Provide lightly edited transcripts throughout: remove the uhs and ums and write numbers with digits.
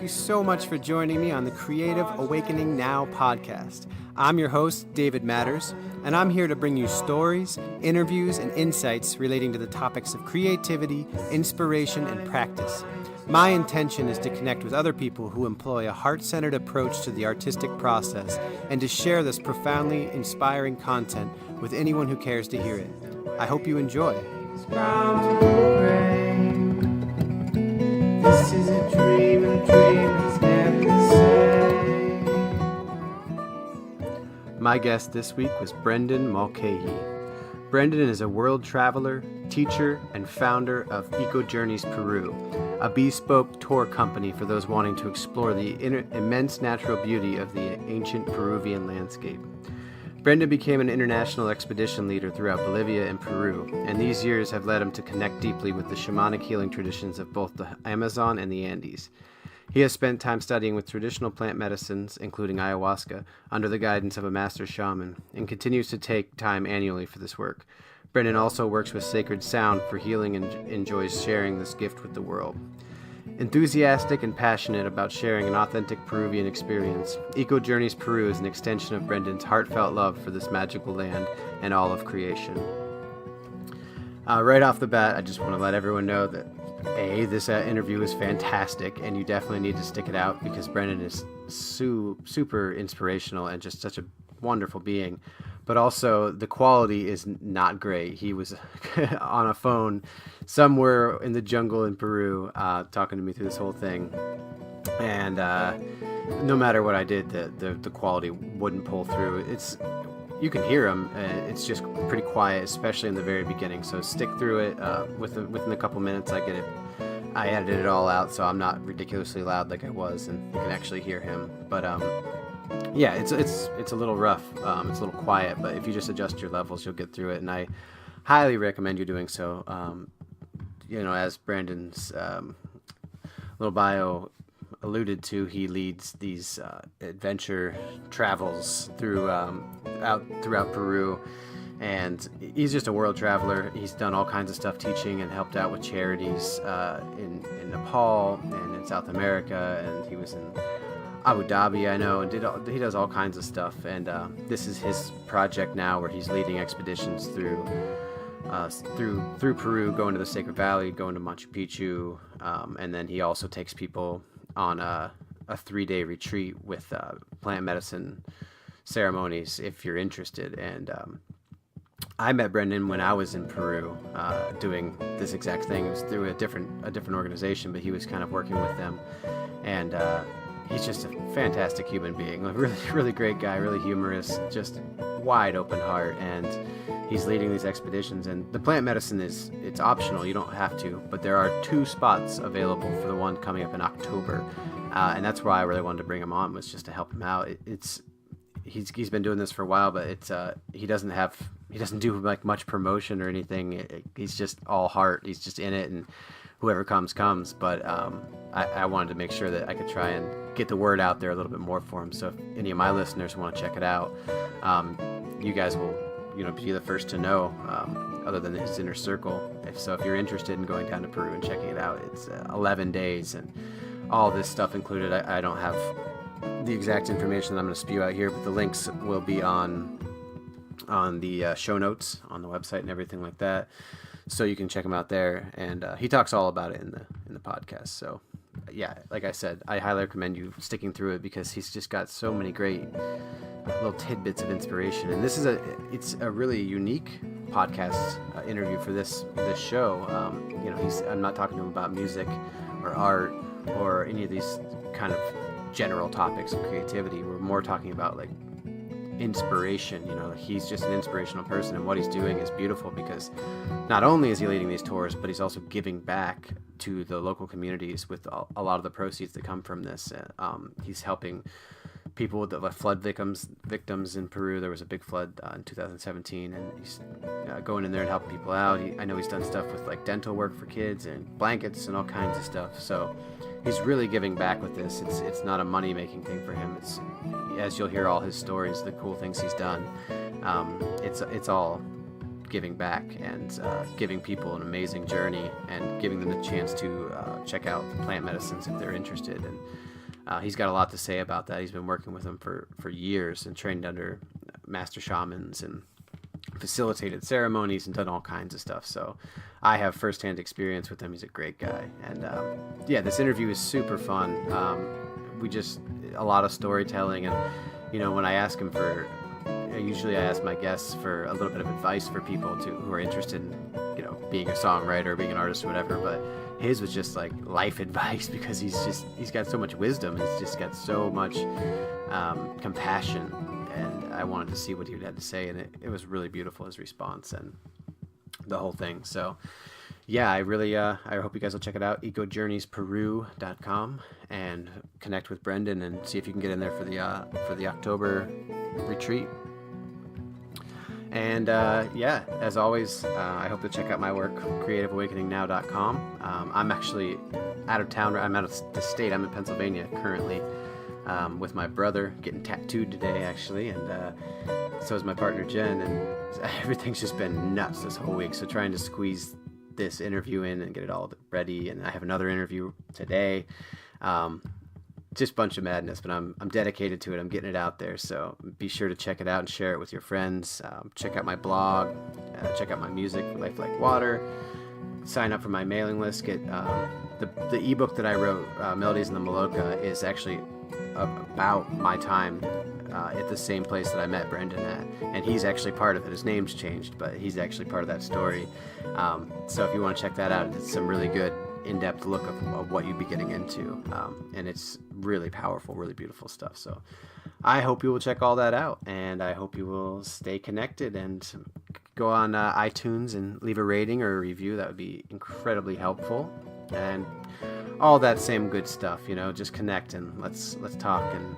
you so much for joining me on the Creative Awakening Now podcast. I'm your host, David Matters, and I'm here to bring you stories, interviews, and insights relating to the topics of creativity, inspiration, and practice. My intention is to connect with other people who employ a heart-centered approach to the artistic process and to share this profoundly inspiring content with anyone who cares to hear it. I hope you enjoy. This is a dream, and dream is never the same. My guest this week was Brendan Mulcahy. Brendan is a world traveler, teacher, and founder of Eco Journeys Peru, a bespoke tour company for those wanting to explore the immense natural beauty of the ancient Peruvian landscape. Brendan became an international expedition leader throughout Bolivia and Peru, and these years have led him to connect deeply with the shamanic healing traditions of both the Amazon and the Andes. He has spent time studying with traditional plant medicines, including ayahuasca, under the guidance of a Master Shaman, and continues to take time annually for this work. Brendan also works with sacred sound for healing and enjoys sharing this gift with the world. Enthusiastic and passionate about sharing an authentic Peruvian experience, Eco Journeys Peru is an extension of Brendan's heartfelt love for this magical land and all of creation. Right off the bat, I just want to let everyone know that this interview is fantastic, and you definitely need to stick it out because Brendan is super inspirational and just such a wonderful being. But also, the quality is not great. He was on a phone somewhere in the jungle in Peru talking to me through this whole thing. And no matter what I did, the quality wouldn't pull through. You can hear him. It's just pretty quiet, especially in the very beginning. So stick through it. Within a couple minutes, I get it. I edited it all out, so I'm not ridiculously loud like I was, and you can actually hear him. But yeah, it's a little rough. It's a little quiet, but if you just adjust your levels, you'll get through it. And I highly recommend you doing so. As Brandon's little bio alluded to, he leads these adventure travels throughout Peru, and he's just a world traveler. He's done all kinds of stuff teaching and helped out with charities in Nepal and in South America, and he was in Abu Dhabi, I know, and he does all kinds of stuff. And this is his project now, where he's leading expeditions through Peru, going to the Sacred Valley, going to Machu Picchu, and then he also takes people on a 3-day retreat with plant medicine ceremonies if you're interested. And I met Brendan when I was in Peru doing this exact thing. It was through a different organization, but he was kind of working with them. And he's just a fantastic human being, a really great guy, really humorous, just wide open heart. And he's leading these expeditions, and the plant medicine it's optional. You don't have to, but there are 2 spots available for the one coming up in October. And that's why I really wanted to bring him on, was just to help him out. He's been doing this for a while, but he doesn't do like much promotion or anything. He's just all heart. He's just in it, and whoever comes. But I wanted to make sure that I could try and get the word out there a little bit more for him. So if any of my listeners want to check it out, you guys will be the first to know, other than his inner circle. If you're interested in going down to Peru and checking it out, it's 11 days and all this stuff included. I don't have the exact information that I'm going to spew out here, but the links will be on the show notes on the website and everything like that, so you can check him out there. And he talks all about it in the podcast. So yeah, like I said, I highly recommend you sticking through it, because he's just got so many great little tidbits of inspiration. And it's a really unique podcast interview for this show. I'm not talking to him about music or art or any of these kind of general topics of creativity. We're more talking about like inspiration. He's just an inspirational person, and what he's doing is beautiful, because not only is he leading these tours, but he's also giving back to the local communities with a lot of the proceeds that come from this. He's helping people with the flood victims in Peru. There was a big flood in 2017, and he's going in there and helping people out. I know he's done stuff with like dental work for kids and blankets and all kinds of stuff. So he's really giving back with this. It's not a money-making thing for him. It's, as you'll hear all his stories, the cool things he's done, it's all giving back and giving people an amazing journey and giving them the chance to check out plant medicines if they're interested. And He's got a lot to say about that. He's been working with him for years and trained under Master Shamans and facilitated ceremonies and done all kinds of stuff. So I have firsthand experience with him. He's a great guy. And yeah, this interview is super fun. We just, a lot of storytelling. And, you know, when I ask him for, usually I ask my guests for a little bit of advice for people who are interested in, you know, being a songwriter, being an artist or whatever. But his was just like life advice, because he's got so much wisdom. He's just got so much compassion. And I wanted to see what he had to say, and it was really beautiful, his response and the whole thing. So yeah, I really I hope you guys will check it out, ecojourneysperu.com, and connect with Brendan and see if you can get in there for the October retreat. And yeah, as always, I hope to check out my work, creativeawakeningnow.com. I'm actually out of town. I'm out of the state. I'm in Pennsylvania currently. With my brother, getting tattooed today actually, and so is my partner Jen, and everything's just been nuts this whole week. So trying to squeeze this interview in and get it all ready, and I have another interview today. Just a bunch of madness, but I'm dedicated to it. I'm getting it out there, so be sure to check it out and share it with your friends. Check out my blog, check out my music, Life Like Water. Sign up for my mailing list. Get the ebook that I wrote, Melodies in the Maloka, is actually about my time at the same place that I met Brendan at, and he's actually part of it. His name's changed, but he's actually part of that story. So if you want to check that out, it's some really good in-depth look of what you'd be getting into, and it's really powerful, really beautiful stuff. So I hope you will check all that out, and I hope you will stay connected and go on iTunes and leave a rating or a review. That would be incredibly helpful, and all that same good stuff. You know, just connect and let's talk and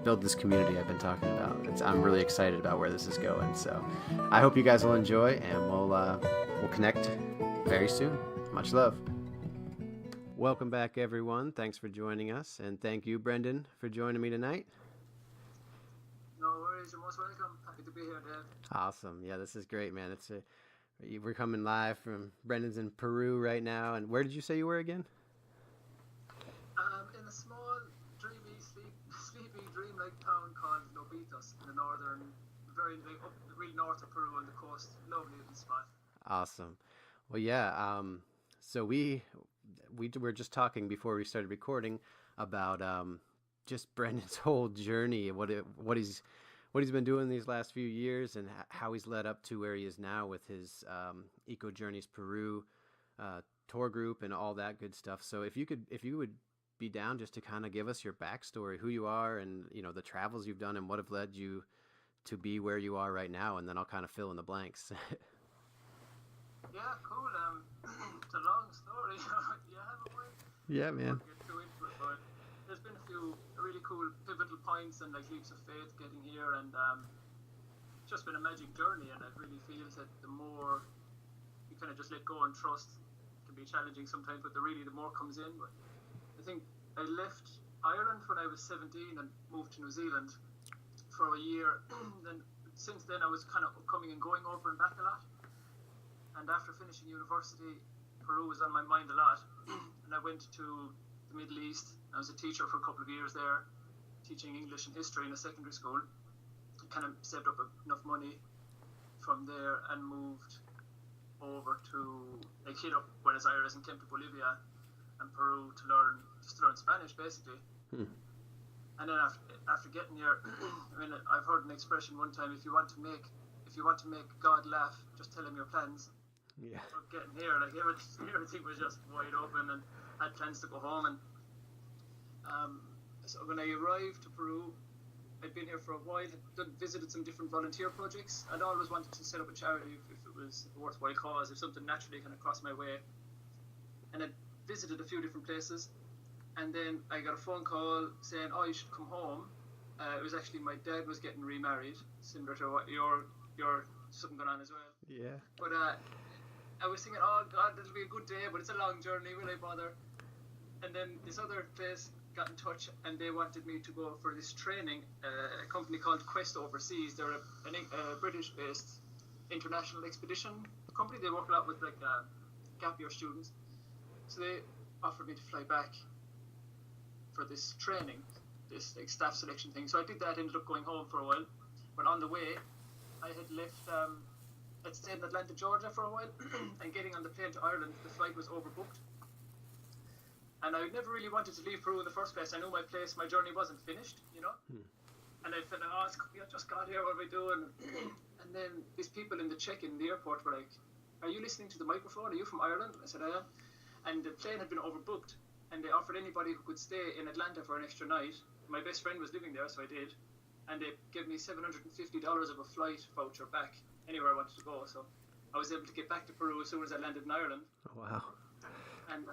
build this community I've been talking about. I'm really excited about where this is going. So I hope you guys will enjoy, and we'll connect very soon. Much love. Welcome back, everyone. Thanks for joining us, and thank you, Brendan, for joining me tonight. No worries, you're most welcome. Happy to be here, Dave. Awesome. Yeah, this is great, man. We're coming live from Brendan's in Peru right now. And where did you say you were again? In a small, dreamy, sleepy, dreamlike town called Lobitos in the northern, up the real north of Peru on the coast. Lovely little spot. Awesome. Well, yeah. So we were just talking before we started recording about just Brendan's whole journey, what he's been doing these last few years, and how he's led up to where he is now with his Eco Journeys Peru tour group and all that good stuff. So if you would be down just to kind of give us your backstory, who you are, and you know the travels you've done, and what have led you to be where you are right now, and then I'll kind of fill in the blanks. Yeah, cool. It's a long story. You have a way. Yeah, man. Get too into it, but there's been a few really cool pivotal points and like leaps of faith getting here, and it's just been a magic journey. And I really feel that the more you kind of just let go and trust, it can be challenging sometimes, but the more comes in. But I think I left Ireland when I was 17 and moved to New Zealand for a year. Then since then I was kind of coming and going over and back a lot. And after finishing university, Peru was on my mind a lot. And I went to the Middle East. I was a teacher for a couple of years there, teaching English and history in a secondary school. I kind of saved up enough money from there and moved over to, hit up Buenos Aires and came to Bolivia and Peru to learn Spanish, basically. And then after getting here, I mean, I've heard an expression one time: if you want to make God laugh, just tell him your plans. Yeah. But getting here, like everything was just wide open, and I had plans to go home. And so when I arrived to Peru, I'd been here for a while, had visited some different volunteer projects. I'd always wanted to set up a charity if it was a worthwhile cause, if something naturally kind of crossed my way. And I visited a few different places, and then I got a phone call saying, "Oh, you should come home." It was actually my dad was getting remarried, similar to what your something going on as well. Yeah. But I was thinking, oh God, it'll be a good day, but it's a long journey, will I bother? And then this other place got in touch, and they wanted me to go for this training. A company called Quest Overseas. They're a British-based international expedition company. They work a lot with like gap year students. So they offered me to fly back for this training, this like staff selection thing. So I did that, ended up going home for a while. But on the way, I had left, I'd stayed in Atlanta, Georgia for a while, and getting on the plane to Ireland, the flight was overbooked. And I never really wanted to leave Peru in the first place. I knew my journey wasn't finished, you know? And I felt, I just got here, what are we doing? And then these people in the check-in in the airport were like, are you listening to the microphone? Are you from Ireland? I said, I am. And the plane had been overbooked, and they offered anybody who could stay in Atlanta for an extra night. My best friend was living there, so I did. And they gave me $750 of a flight voucher back anywhere I wanted to go. So I was able to get back to Peru as soon as I landed in Ireland. Oh, wow. And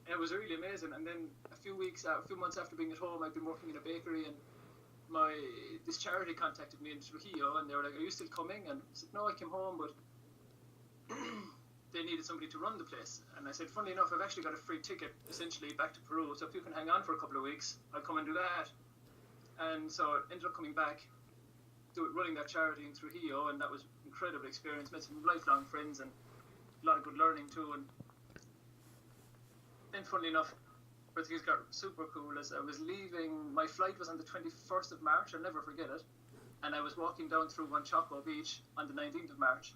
it was really amazing. And then a few months after being at home, I'd been working in a bakery, and this charity contacted me in Trujillo, and they were like, are you still coming? And I said, no, I came home, but they needed somebody to run the place. And I said, funnily enough, I've actually got a free ticket essentially back to Peru, so if you can hang on for a couple of weeks, I'll come and do that. And so I ended up coming back, running that charity in Trujillo, and that was an incredible experience. Met some lifelong friends and a lot of good learning too. And then funnily enough, where things got super cool as I was leaving, my flight was on the 21st of March, I'll never forget it, and I was walking down through Huanchaco Beach on the 19th of March,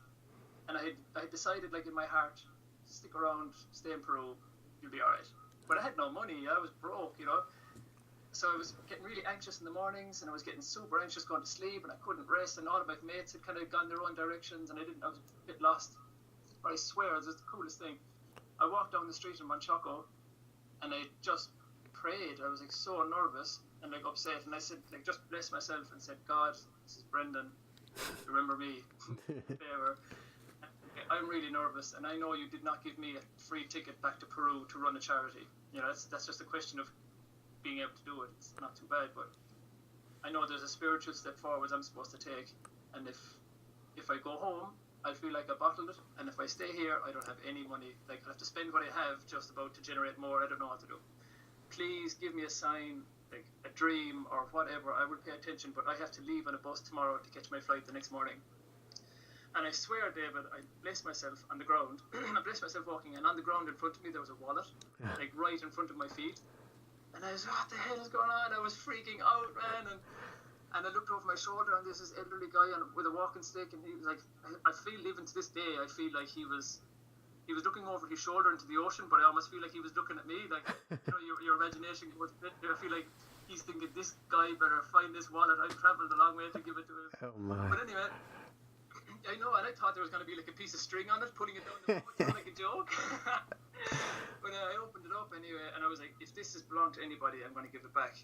and I had decided, like, in my heart, stick around, stay in Peru, you'll be alright. But I had no money, I was broke, you know, so I was getting really anxious in the mornings, and I was getting super anxious going to sleep, and I couldn't rest, and all of my mates had kind of gone their own directions, and I was a bit lost. But I swear, it was the coolest thing. I walked down the street in Huanchaco, and I just prayed. I was like so nervous and like upset, and I said, like, just blessed myself and said, God, this is Brendan, remember me. I'm really nervous, and I know you did not give me a free ticket back to Peru to run a charity. You know, that's just a question of being able to do it. It's not too bad, but I know there's a spiritual step forward I'm supposed to take, and if I go home, I feel like I bottled it, and if I stay here, I don't have any money. Like, I have to spend what I have just about to generate more. I don't know what to do. Please give me a sign, like a dream or whatever. I will pay attention, but I have to leave on a bus tomorrow to catch my flight the next morning. And I swear, David, I blessed myself on the ground. I blessed myself walking, and on the ground in front of me there was a wallet, like right in front of my feet. And I was, what the hell is going on? I was freaking out, man. And I looked over my shoulder, and there's this elderly guy with a walking stick, and he was like, I feel, even to this day, I feel like he was looking over his shoulder into the ocean, but I almost feel like he was looking at me, like, you know, your imagination goes a bit there. I feel like he's thinking, this guy better find this wallet. I've travelled a long way to give it to him. Oh my. But anyway, I know, and I thought there was going to be like a piece of string on it, putting it down the boat, you know, like a joke. But I opened it up anyway, and I was like, if this has belonged to anybody, I'm going to give it back.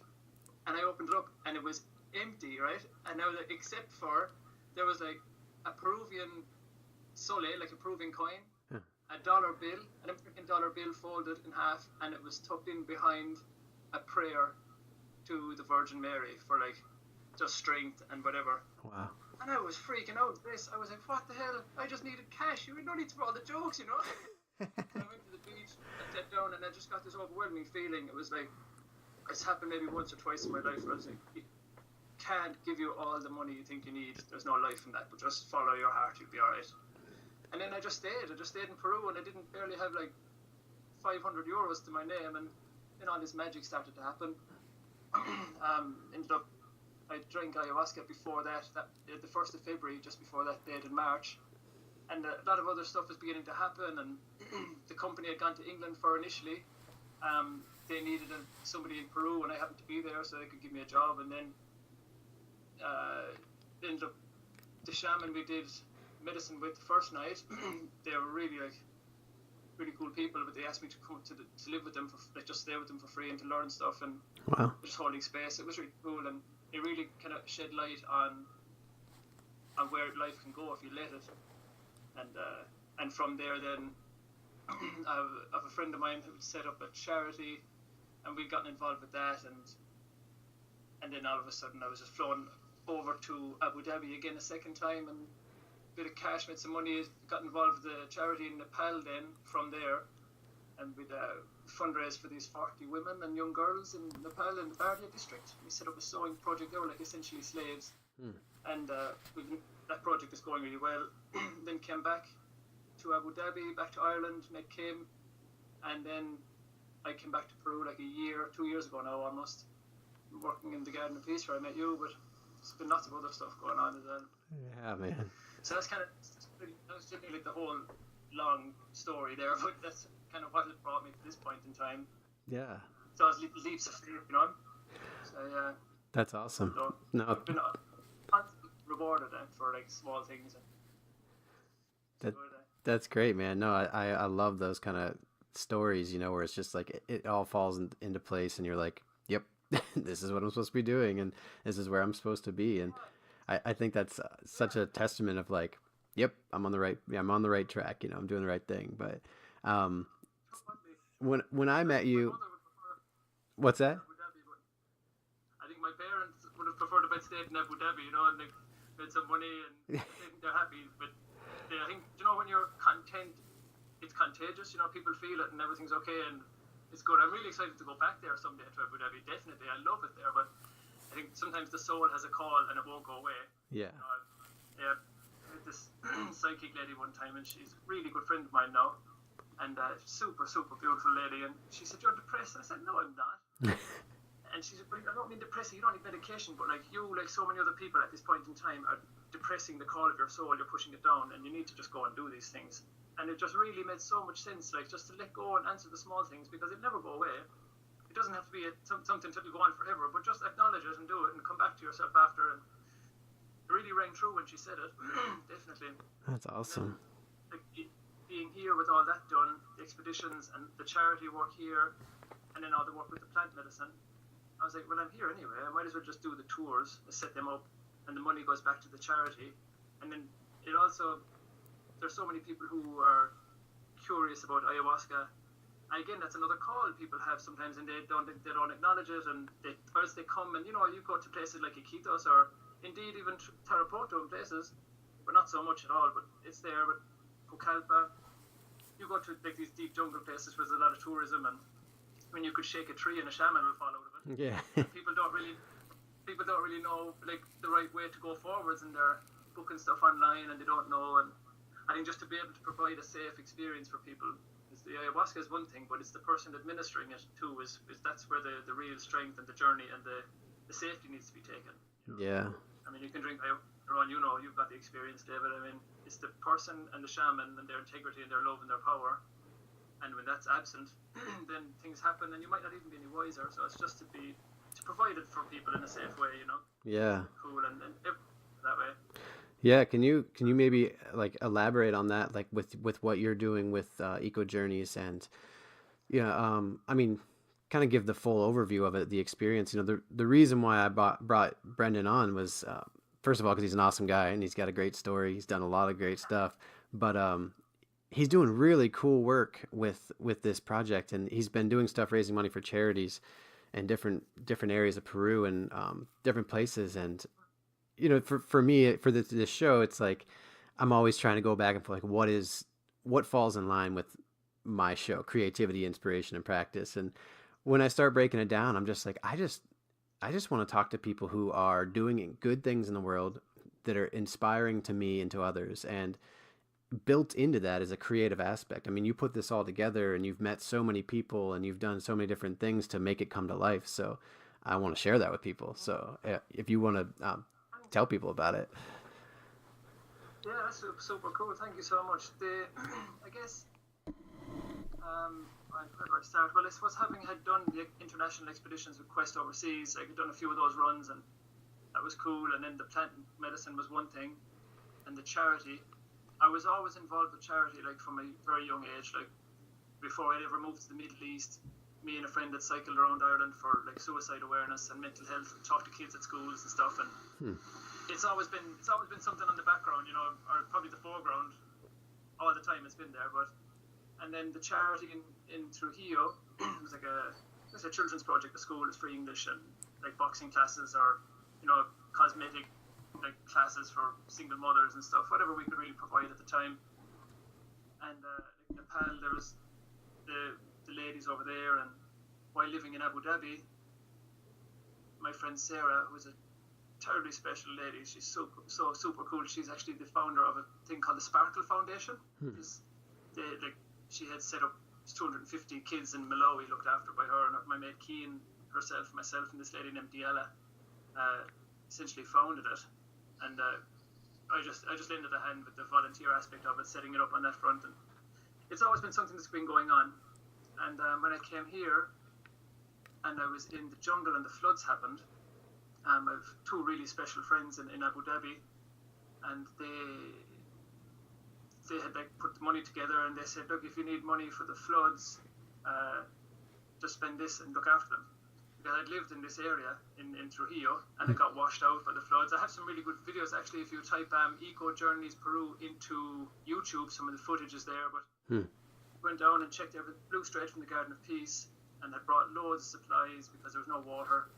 And I opened it up, and it was empty, right? And now, except for, there was like a Peruvian sole, like a Peruvian coin, a dollar bill, an American dollar bill folded in half, and it was tucked in behind a prayer to the Virgin Mary for like just strength and whatever. Wow. And I was freaking out. I was like, what the hell? I just needed cash. You no need for all the jokes, you know? And I went to the beach, I sat down, and I just got this overwhelming feeling. It was like, it's happened maybe once or twice in my life where I was like, it can't give you all the money you think you need. There's no life in that, but just follow your heart, you'll be alright. And then I just stayed in Peru, and I didn't barely have like 500 euros to my name, and then all this magic started to happen. Ended up, I drank ayahuasca before that, the 1st of February, just before that date in March. And a lot of other stuff was beginning to happen, and the company had gone to England for initially. They needed somebody in Peru, and I happened to be there, so they could give me a job. And then ended up, the shaman we did medicine with the first night, they were really cool people, but they asked me to come to live with them, just stay with them for free and to learn stuff, and just holding space. It was really cool, and it really kind of shed light on where life can go if you let it. And from there then, I have a friend of mine who set up a charity, and we'd gotten involved with that, and then all of a sudden I was just flown over to Abu Dhabi again a second time, and a bit of cash, made some money, got involved with the charity in Nepal then from there, and we'd fundraise for these 40 women and young girls in Nepal in the Bardia district. We set up a sewing project. They were like essentially slaves, and that project is going really well. Then came back to Abu Dhabi, back to Ireland, met Kim, and then I came back to Peru like 2 years ago now almost, working in the Garden of Peace where I met you, but there's been lots of other stuff going on as well. Yeah, man. So that's like the whole long story there, but that's kind of what has brought me to this point in time. Yeah. So it's little leaps of faith, you know. So yeah. That's awesome. So No. I've been constantly rewarded for like small things. That's great, man. No, I love those kind of stories, you know, where it's just like it all falls into place and you're like, yep, this is what I'm supposed to be doing and this is where I'm supposed to be. And I think that's such a testament of like, yep, I'm on the right track, you know, I'm doing the right thing. But when I met you, what's that? I think my parents would have preferred if I'd stayed in Abu Dhabi, you know, and they made some money and I think they're happy. But I think, you know, when you're content, it's contagious, you know, people feel it and everything's okay and it's good. I'm really excited to go back there someday to Abu Dhabi, definitely. I love it there, but I think sometimes the soul has a call and it won't go away. Yeah. You know, I met this psychic lady one time and she's a really good friend of mine now. And super, super beautiful lady. And she said, "You're depressed." I said, "No, I'm not." And she said, "I don't mean depressing. You don't need medication, but like you, like so many other people at this point in time, are depressing the call of your soul. You're pushing it down, and you need to just go and do these things." And it just really made so much sense, like just to let go and answer the small things because it never go away. It doesn't have to be something that will go on forever, but just acknowledge it and do it, and come back to yourself after. And it really rang true when she said it. Definitely. That's awesome. And, like, being here with all that done, the expeditions and the charity work here, and then all the work with the plant medicine, I was like, well, I'm here anyway. I might as well just do the tours, set them up, and the money goes back to the charity. And then it also, there's so many people who are curious about ayahuasca. And again, that's another call people have sometimes, and they don't acknowledge it, and first they come and, you know, you go to places like Iquitos or indeed even Tarapoto and places, but not so much at all, but it's there. But Pucallpa, you go to like these deep jungle places where there's a lot of tourism, and when you could shake a tree and a shaman will fall out of it. Yeah. people don't really know like the right way to go forwards, and they're booking stuff online and they don't know. And I think just to be able to provide a safe experience for people, the ayahuasca is one thing, but it's the person administering it too. Is that's where the real strength and the journey and the safety needs to be taken. You know? Yeah. I mean, you can drink Ron, you know, you've got the experience, David. I mean, it's the person and the shaman and their integrity and their love and their power. And when that's absent, then things happen and you might not even be any wiser. So it's just to provide it for people in a safe way, you know? Yeah. Cool and that way. Yeah, can you maybe like elaborate on that, like with what you're doing with Eco Journeys and I mean, kind of give the full overview of it, the experience. You know, the reason why I brought Brendan on was first of all because he's an awesome guy and he's got a great story. He's done a lot of great stuff, but he's doing really cool work with this project, and he's been doing stuff raising money for charities in different areas of Peru and different places. And you know, for me, for this show, it's like I'm always trying to go back and forth, like what falls in line with my show, creativity, inspiration, and practice. And when I start breaking it down, I'm just like, I just want to talk to people who are doing good things in the world that are inspiring to me and to others. And built into that is a creative aspect. I mean, you put this all together and you've met so many people and you've done so many different things to make it come to life. So I want to share that with people. So if you want to tell people about it. Yeah, that's super cool. Thank you so much. I guess, where do I start? Well, I suppose having had done the international expeditions with Quest overseas, I had done a few of those runs and that was cool. And then the plant medicine was one thing, and the charity. I was always involved with charity, like from a very young age. Like before I ever moved to the Middle East, me and a friend had cycled around Ireland for like suicide awareness and mental health, and talked to kids at schools and stuff. And it's always been something on the background, you know, or probably the foreground. All the time it's been there, and then the charity in Trujillo was like a children's project. The school is free English and like boxing classes or cosmetic like classes for single mothers and stuff, whatever we could really provide at the time. And like Nepal, there was the ladies over there, and while living in Abu Dhabi, my friend Sarah, who was a terribly special lady, she's so super cool. She's actually the founder of a thing called the Sparkle Foundation. She had set up there's 250 kids in Malawi looked after by her, and my mate Keane, herself, myself, and this lady named Diala essentially founded it. And I just lended a hand with the volunteer aspect of it, setting it up on that front. And it's always been something that's been going on. And when I came here, and I was in the jungle and the floods happened, I have two really special friends in Abu Dhabi, and they had like put the money together, and they said, look, if you need money for the floods, just spend this and look after them. Because I'd lived in this area in Trujillo, and it got washed out by the floods. I have some really good videos actually. If you type Eco Journeys Peru into YouTube, some of the footage is there. But went down and checked everything, flew straight from the Garden of Peace, and had brought loads of supplies because there was no water,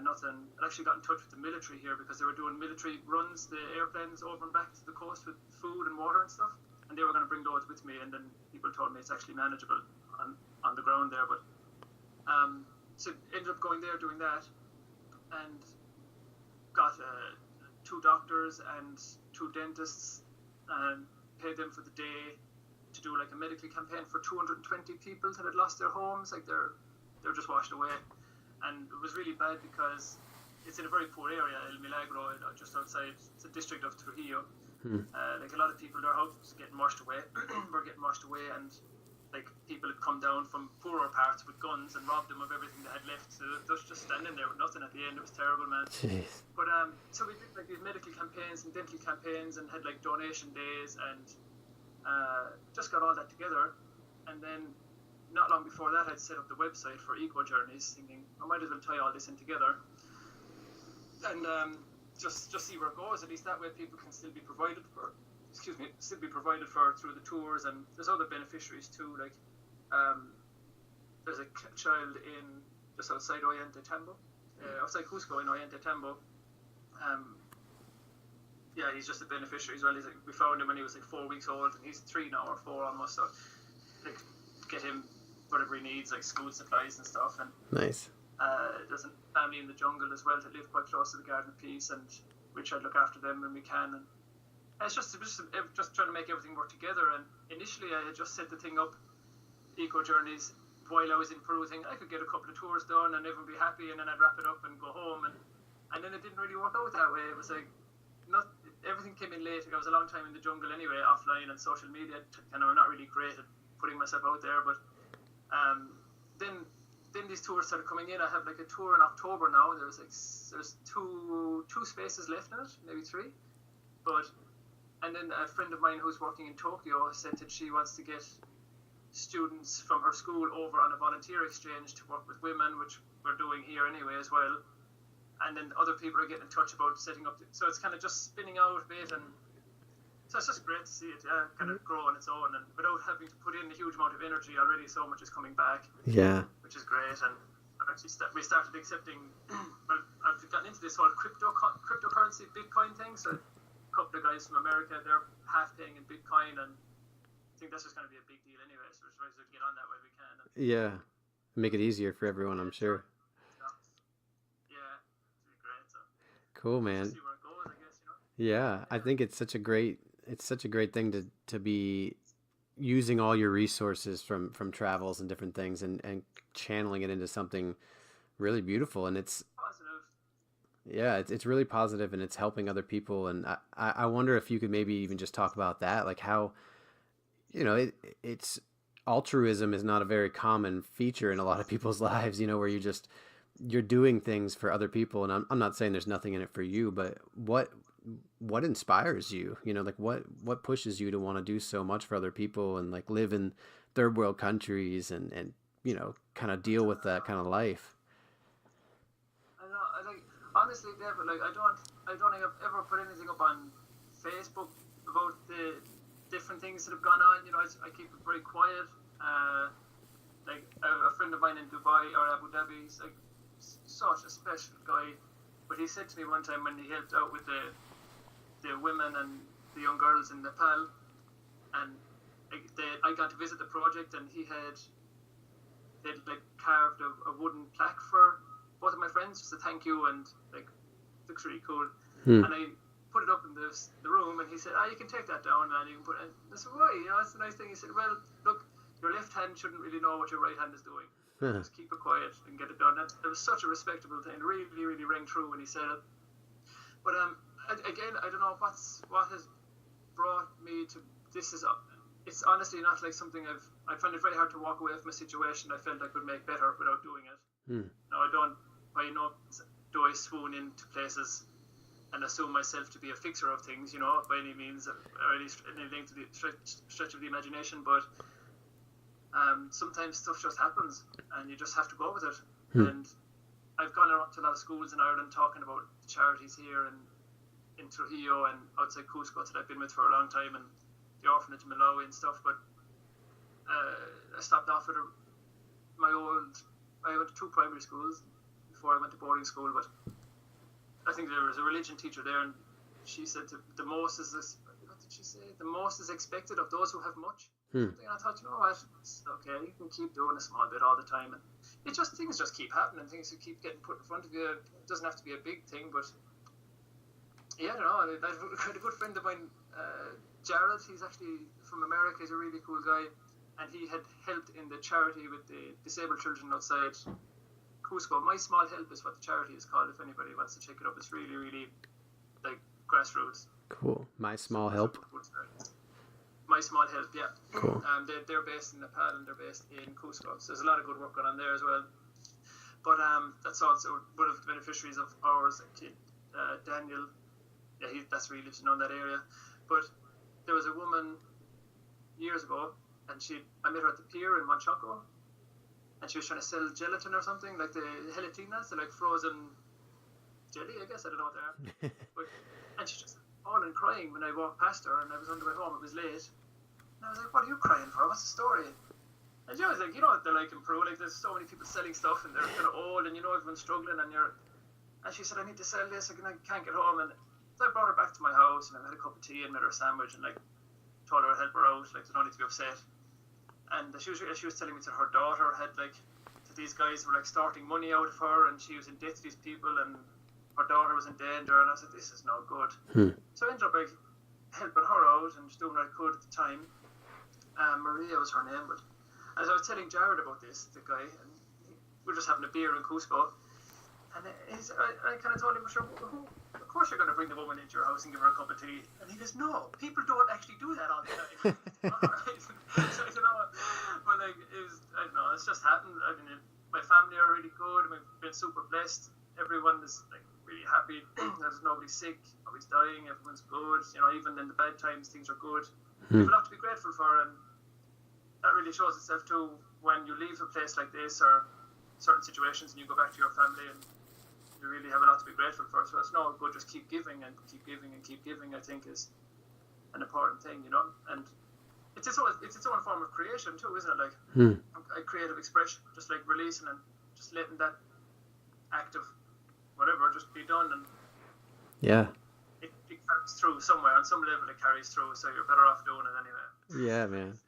nothing. I actually got in touch with the military here because they were doing military runs, the airplanes over and back to the coast with food and water and stuff, and they were going to bring loads with me. And then people told me it's actually manageable on the ground there. But so ended up going there doing that, and got 2 doctors and 2 dentists, and paid them for the day to do like a medical campaign for 220 people that had lost their homes. Like they're just washed away, and it was really bad because it's in a very poor area, El Milagro, just outside. It's a district of Trujillo. Like a lot of people, their houses getting washed away, were getting washed away, and like people had come down from poorer parts with guns and robbed them of everything they had left. So they're just standing there with nothing at the end. It was terrible, man. Jeez. But so we did like these medical campaigns and dental campaigns, and had like donation days, and just got all that together. And then not long before that, I'd set up the website for Eco Journeys, thinking I might as well tie all this in together, and just see where it goes. At least that way people can still be provided for. Still be provided for through the tours, and there's other beneficiaries too. Like there's a child in just outside Oyente Tambo, outside Cusco in Oyente Tambo. Yeah, he's just a beneficiary as well. We found him when he was like 4 weeks old, and he's 3 now or 4 almost. So like get him whatever he needs, like school supplies and stuff. And nice. There's a family in the jungle as well that live quite close to the Garden of Peace, and we try to look after them when we can. And it's just trying to make everything work together. And initially I had just set the thing up, Eco Journeys, while I was in Peru, thinking I could get a couple of tours done and everyone would be happy, and then I'd wrap it up and go home. And then it didn't really work out that way. It was like everything came in late. Like I was a long time in the jungle anyway, offline, and social media kind of not really great at putting myself out there. But then these tours started coming in. I have like a tour in October now. There's two spaces left in it, maybe 3. And then a friend of mine who's working in Tokyo said that she wants to get students from her school over on a volunteer exchange to work with women, which we're doing here anyway as well. And then other people are getting in touch about setting up. So it's kind of just spinning out a bit, and so it's just great to see it kind of grow on its own, and without having to put in a huge amount of energy already. So much is coming back. Yeah. Which is great. And I've actually we started accepting. Well, I've gotten into this whole cryptocurrency Bitcoin thing. So couple of guys from America, they're half paying in Bitcoin, and I think that's just going to be a big deal anyway, so we're trying to get on that way we can. Yeah, make it easier for everyone, I'm sure. Yeah, it's really great. So cool, man. See where it goes, I guess, Yeah, I think it's such a great thing to be using all your resources from travels and different things, and channeling it into something really beautiful. And it's positive. Yeah, it's really positive, and it's helping other people. And I wonder if you could maybe even just talk about that, like how, it's altruism is not a very common feature in a lot of people's lives, where you're doing things for other people. And I'm not saying there's nothing in it for you, but what inspires you, like what pushes you to want to do so much for other people, and like live in third world countries, and kind of deal with that kind of life. Honestly, David, like I don't think I've ever put anything up on Facebook about the different things that have gone on. I keep it very quiet. Like a friend of mine in Dubai or Abu Dhabi, he's like such a special guy. But he said to me one time when he helped out with the women and the young girls in Nepal, and I got to visit the project, and they'd like carved a wooden plaque for both of my friends, just a thank you, and like looks really cool. And I put it up in the room, and he said, you can take that down, and you can put it. And I said, why? That's a nice thing. He said, well, look, your left hand shouldn't really know what your right hand is doing. Just keep it quiet and get it done. And it was such a respectable thing. Really, really rang true when he said it. But again, I don't know what has brought me to this. It's honestly not like something I find it very hard to walk away from a situation I felt I could make better without doing it. Now, I don't, by no means do I swoon into places and assume myself to be a fixer of things, by any means, or at least anything to the stretch of the imagination, but sometimes stuff just happens and you just have to go with it. And I've gone around to a lot of schools in Ireland talking about the charities here and in Trujillo and outside Cusco that I've been with for a long time, and the orphanage in Malawi and stuff, but I stopped off at I went to 2 primary schools before I went to boarding school, but I think there was a religion teacher there, and she said the most is expected of those who have much. And I thought, you know what, it's okay, you can keep doing a small bit all the time, and things just keep happening, things keep getting put in front of you. It doesn't have to be a big thing, but yeah, I don't know. I've got a good friend of mine, Jared. He's actually from America. He's a really cool guy, and he had helped in the charity with the disabled children outside Cusco. My Small Help is what the charity is called. If anybody wants to check it up, it's really, really like grassroots. Cool. My Small Help. My Small Help, yeah. Cool. They're based in Nepal and they're based in Cusco. So there's a lot of good work going on there as well. But that's also one of the beneficiaries of ours, Daniel. Yeah, that's where he lives in that area. But there was a woman years ago, and I met her at the pier in Monchaco, and she was trying to sell gelatin or something, like the gelatinas, they're like frozen jelly, I guess, I don't know what they are. And she just bawling and crying when I walked past her, and I was on the way home, it was late. And I was like, what are you crying for? What's the story? And she was like, you know what they're like in Peru, like there's so many people selling stuff, and they're kind of old, and everyone's struggling, and she said, I need to sell this, I can't get home. And so I brought her back to my house, and I had a cup of tea and made her a sandwich, and like told her I'd help her out, like there's no need to be upset. And she was telling me that her daughter had that these guys were like starting money out of her, and she was in debt to these people, and her daughter was in danger, and I said, this is no good. So I ended up like helping her out and just doing what I could at the time. Maria was her name, but as I was telling Jared about this, the guy, and we were just having a beer in Cusco, and I kind of told him, sure, of course you're going to bring the woman into your house and give her a cup of tea. And he goes, no, people don't actually do that all the time. Alright. So, but like, I don't know, it's just happened. I mean, my family are really good. We've been super blessed. Everyone is like really happy. There's nobody sick, nobody's dying, everyone's good. Even in the bad times, things are good. We have a lot to be grateful for, and that really shows itself too when you leave a place like this or certain situations and you go back to your family, and you really have a lot to be grateful for. So it's no good just keep giving and keep giving and keep giving, I think is an important thing, and it's its own form of creation too, isn't it? Like a creative expression, just like releasing and just letting that act of whatever just be done, and it carries through somewhere on some level. It carries through, so you're better off doing it anyway. Yeah, man.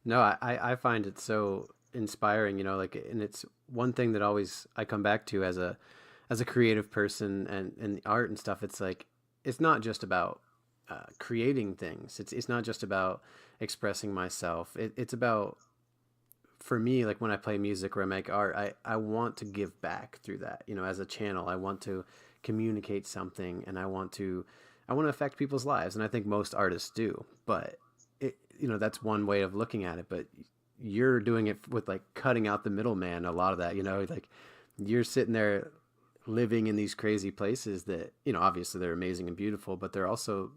No, I find it so inspiring, and it's one thing that always I come back to as a creative person and the art and stuff. It's like, it's not just about creating things. It's not just about expressing myself. It's about, for me, like when I play music or I make art, I want to give back through that, as a channel. I want to communicate something, and I want to affect people's lives. And I think most artists do, but that's one way of looking at it. But you're doing it with like cutting out the middleman, a lot of that, like you're sitting there living in these crazy places that, obviously they're amazing and beautiful, but they're also,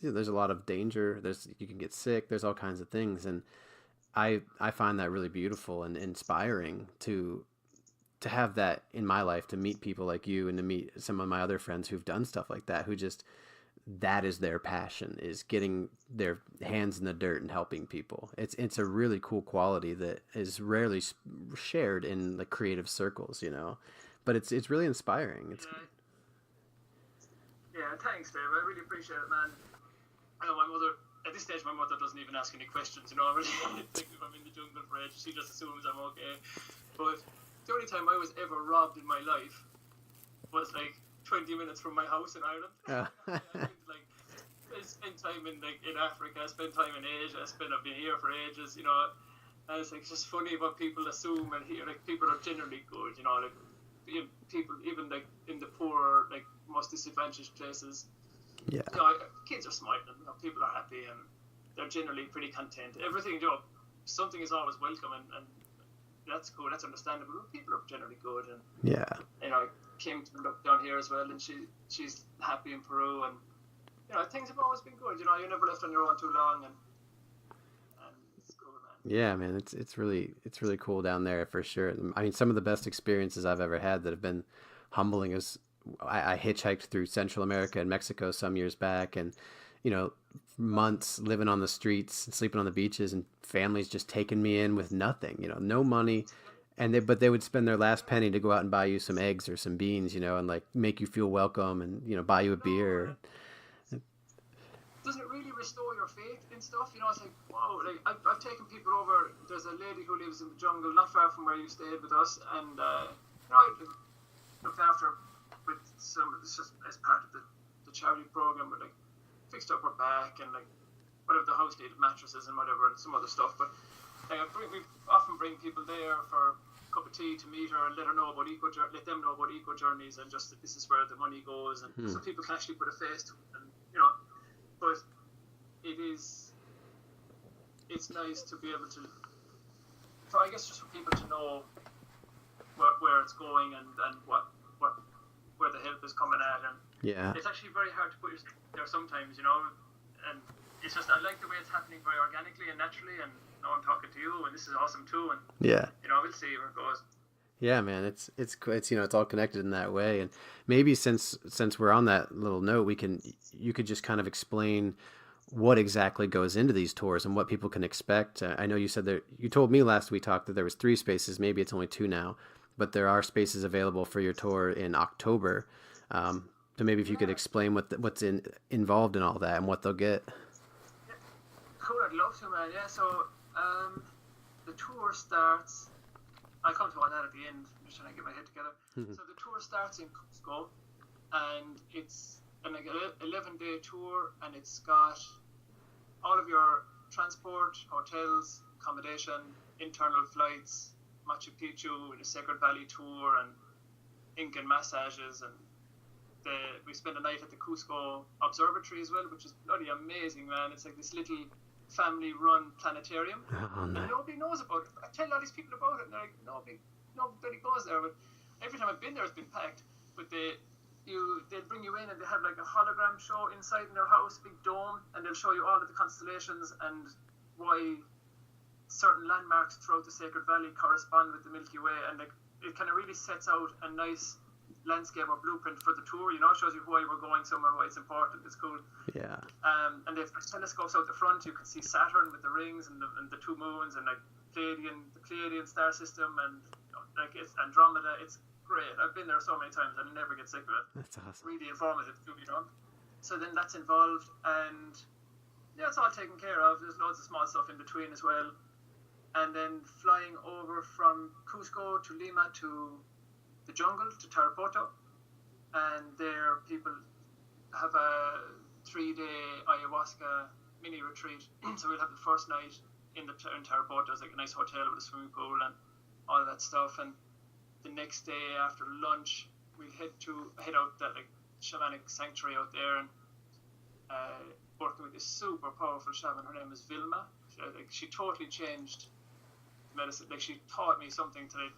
there's a lot of danger. You can get sick. There's all kinds of things. And I find that really beautiful and inspiring to have that in my life, to meet people like you and to meet some of my other friends who've done stuff like that, who just, that is their passion, is getting their hands in the dirt and helping people. It's a really cool quality that is rarely shared in the creative circles, but it's really inspiring. Yeah, thanks, Dave. I really appreciate it, man. I know my mother, at this stage, my mother doesn't even ask any questions, I really think if I'm in the jungle for ages, she just assumes I'm okay. But the only time I was ever robbed in my life was like 20 minutes from my house in Ireland. I spent time in Africa, I spent time in Asia, I've been here for ages, And it's like it's just funny what people assume and hear. Like people are generally good, you know. Like people, even like in the poorer, like most disadvantaged places, Yeah. you know, kids are smiling. You know, people are happy and they're generally pretty content. Everything, you know, something is always welcome, and that's cool. That's understandable. People are generally good, and Yeah. you know, came to look down here as well, and she's happy in Peru, and you know, things have always been good. You know, you're never left on your own too long, and it's cool, man. Yeah, man, it's really cool down there for sure. I mean, some of the best experiences I've ever had that have been humbling is I hitchhiked through Central America and Mexico some years back, and you know, months living on the streets and sleeping on the beaches, and families just taking me in with nothing, you know, no money, and they would spend their last penny to go out and buy you some eggs or some beans, you know, and like make you feel welcome, and you know, buy you a No, beer. doesn't it really restore your faith in stuff? You know, it's like, wow, like I've taken people over. There's a lady who lives in the jungle not far from where you stayed with us, and you know, I looked after her with some, it's just as part of the charity program, but like fixed up her back and like whatever the house needed, mattresses and whatever, and some other stuff. But we often bring people there for a cup of tea to meet her and let her know about let them know about Eco Journeys, and just that this is where the money goes, and so people can actually put a face to it, and you know. But it's nice to be able to, so I guess just for people to know where it's going, and what where the help is coming at, and Yeah. it's actually very hard to put yourself there sometimes, you know, and it's just, I like the way it's happening very organically and naturally, and now I'm talking to you, and this is awesome too, and Yeah. you know, we'll see where it goes. Yeah, man, it's you know, it's all connected in that way, and maybe since we're on that little note, you could just kind of explain what exactly goes into these tours and what people can expect. I know you said that you told me last we talked that there was 3 spaces, maybe it's only 2 now, but there are spaces available for your tour in October. So maybe if you could Yeah, explain what's involved in all that and what they'll get. yeah, cool, I'd love to, man. Yeah, so the tour starts, I'll come to all that at the end. I'm just trying to get my head together. So the tour starts in Cusco, and it's an 11-day tour, and it's got all of your transport, hotels, accommodation, internal flights, Machu Picchu, the Sacred Valley tour, and Incan massages, and we spend a night at the Cusco Observatory as well, which is bloody amazing, man. It's like this little family-run planetarium, Oh, and no. nobody knows about it. I tell all these people about it, and they're like, nobody goes there. But every time I've been there, it's been packed. But they'll bring you in, and they have like a hologram show inside in their house, big dome, and they'll show you all of the constellations and why certain landmarks throughout the Sacred Valley correspond with the Milky Way, and like it kind of really sets out a nice landscape or blueprint for the tour. You know, shows you why we're going somewhere, why it's important. It's cool. Yeah. And they've telescopes out the front. You can see Saturn with the rings and the 2 moons, and like the Pleiadian star system, and you know, like it's Andromeda. It's great. I've been there so many times. I never get sick of it. That's awesome. Really informative too, you know. So then that's involved, and yeah, it's all taken care of. There's loads of small stuff in between as well. And then flying over from Cusco to Lima to the jungle, to Tarapoto, and there people have a 3-day ayahuasca mini retreat. So we'll have the first night in Tarapoto. There's like a nice hotel with a swimming pool and all of that stuff, and the next day after lunch we'll head out that like shamanic sanctuary out there, and working with this super powerful shaman. Her name is Vilma. She totally changed medicine. Like she taught me something today.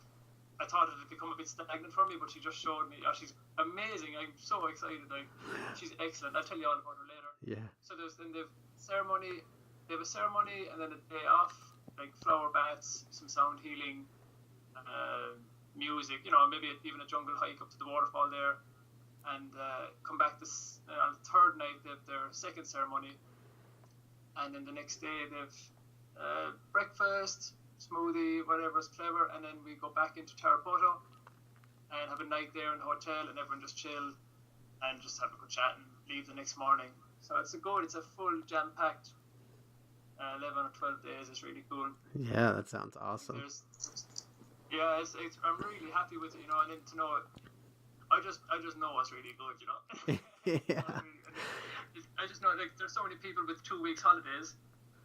I thought it had become a bit stagnant for me, but she just showed me. Oh, she's amazing. I'm so excited. She's excellent. I'll tell you all about her later. Yeah. So then they've ceremony. They have a ceremony, and then a day off, like flower baths, some sound healing, music. You know, maybe even a jungle hike up to the waterfall there, and come back on the third night. They have their second ceremony, and then the next day they've breakfast, smoothie, whatever's clever, and then we go back into Tarapoto and have a night there in the hotel, and everyone just chill and just have a good chat and leave the next morning. So it's a full jam-packed 11 or 12 days. It's really cool. Yeah, that sounds awesome. I'm really happy with it, you know, and then to know it, I just know it's really good, you know. Yeah. I just know, like, there's so many people with 2 weeks holidays,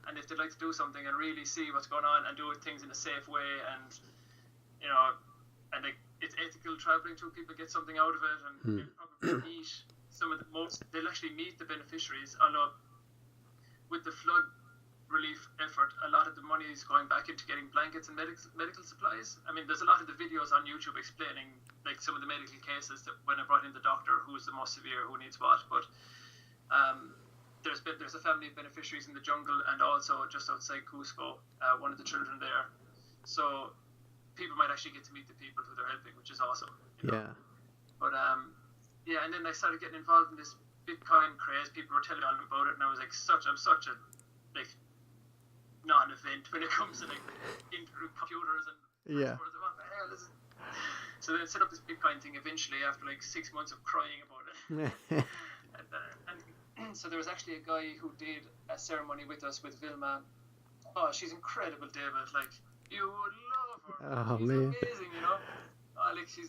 and if they'd like to do something and really see what's going on and do things in a safe way, and you know, and it's ethical traveling too, people get something out of it, and they'll probably meet some of the most, they'll actually meet the beneficiaries. Although with the flood relief effort, a lot of the money is going back into getting blankets and medical supplies. I mean, there's a lot of the videos on YouTube explaining like some of the medical cases that when I brought in the doctor, who's the most severe, who needs what. But there's a family of beneficiaries in the jungle, and also just outside Cusco, one of the children there. So people might actually get to meet the people who they're helping, which is awesome. You know? Yeah. But yeah, and then I started getting involved in this Bitcoin craze. People were telling me all about it, and I was like, I'm such a like non-event when it comes to like computers and Yeah. what the hell is it? So then I set up this Bitcoin thing eventually after like 6 months of crying about it. and so there was actually a guy who did a ceremony with us with Vilma. Oh, she's incredible, David. Like, you would love her. Oh, She's man. amazing, you know. Like, she's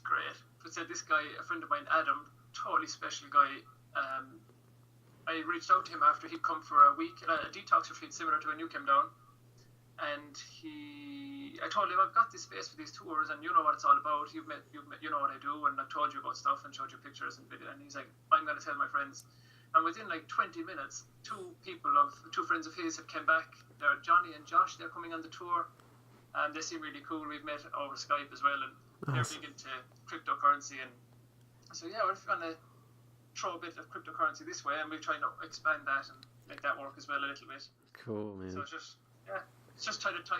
great. But said this guy, a friend of mine, Adam, totally special guy. I reached out to him after he'd come for a week, a detox retreat similar to when you came down. And I told him, I've got this space for these tours, and you know what it's all about. You've met, you know what I do, and I've told you about stuff and showed you pictures and video. And he's like, I'm going to tell my friends. And within like 20 minutes, two friends of his had came back. They're Johnny and Josh. They're coming on the tour, and they seem really cool. We've met over Skype as well, and they're big into cryptocurrency. And so yeah, we're going to throw a bit of cryptocurrency this way, and we're trying to expand that and make that work as well a little bit. Cool, man. So it's just trying to tie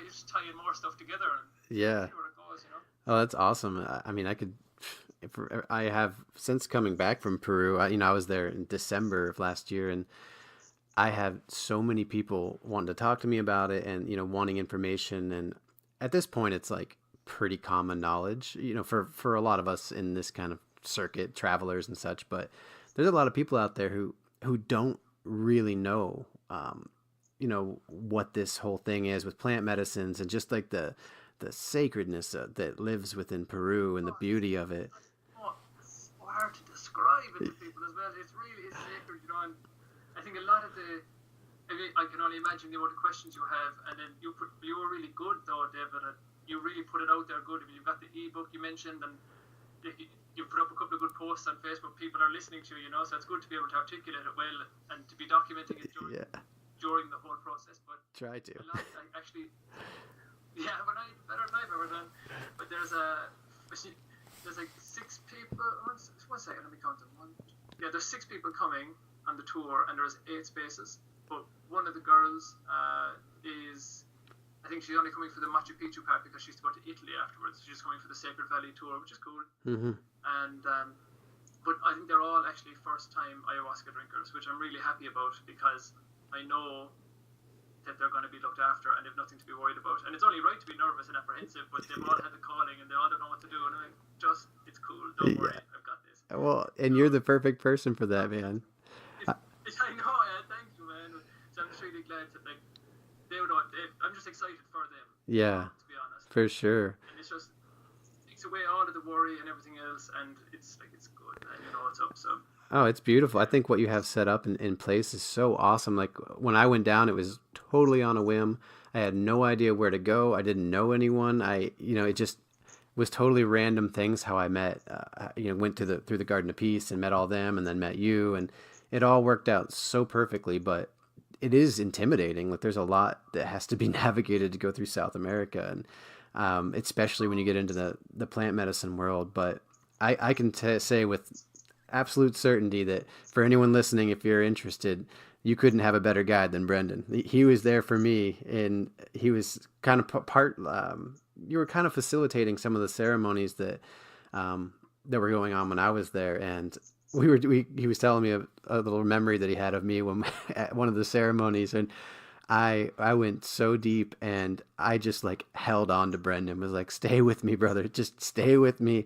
in more stuff together and Yeah. see where it goes, you know. Oh, that's awesome. I mean, I have since coming back from Peru. I was there in December of last year, and I have so many people wanting to talk to me about it, and wanting information. And at this point, it's like pretty common knowledge, for a lot of us in this kind of circuit, travelers and such. But there's a lot of people out there who don't really know, what this whole thing is with plant medicines, and just like the sacredness that lives within Peru and the beauty of it. It's so hard to describe it to people as well. It's really sacred, and I think a lot of I can only imagine the amount of questions you have, and then you were really good though, David, and you really put it out there good. I mean, you've got the ebook you mentioned, and you put up a couple of good posts on Facebook. People are listening to you, so it's good to be able to articulate it well and to be documenting it during the whole process. But try to. But better than I've ever done. But there's like 6 people. One second, let me count them. There's 6 people coming on the tour, and there's 8 spaces. But one of the girls I think she's only coming for the Machu Picchu part because she's to go to Italy afterwards. She's coming for the Sacred Valley tour, which is cool. Mm-hmm. And but I think they're all actually first-time ayahuasca drinkers, which I'm really happy about, because I know that they're going to be looked after and they've nothing to be worried about. And it's only right to be nervous and apprehensive, but they've all had the calling and they all don't know what to do. And it's cool. Don't worry, I've got this. Well, and you're the perfect person for that, man. I know, thank you, man. So I'm just really glad that I'm just excited for them. Yeah, to be honest. For sure. And it's just takes away all of the worry and everything else, and it's good, and what's up. So. Oh, it's beautiful. I think what you have set up in place is so awesome. Like when I went down, it was totally on a whim. I had no idea where to go. I didn't know anyone. It just was totally random things how I met, went through the Garden of Peace and met all them, and then met you, and it all worked out so perfectly. But it is intimidating. Like there's a lot that has to be navigated to go through South America, and especially when you get into the plant medicine world. But I can say with absolute certainty that for anyone listening, if you're interested, you couldn't have a better guide than Brendan. He was there for me, and he was kind of you were kind of facilitating some of the ceremonies that were going on when I was there. And he was telling me a little memory that he had of me when at one of the ceremonies, and I went so deep, and I just like held on to Brendan, was like, stay with me, brother, just stay with me.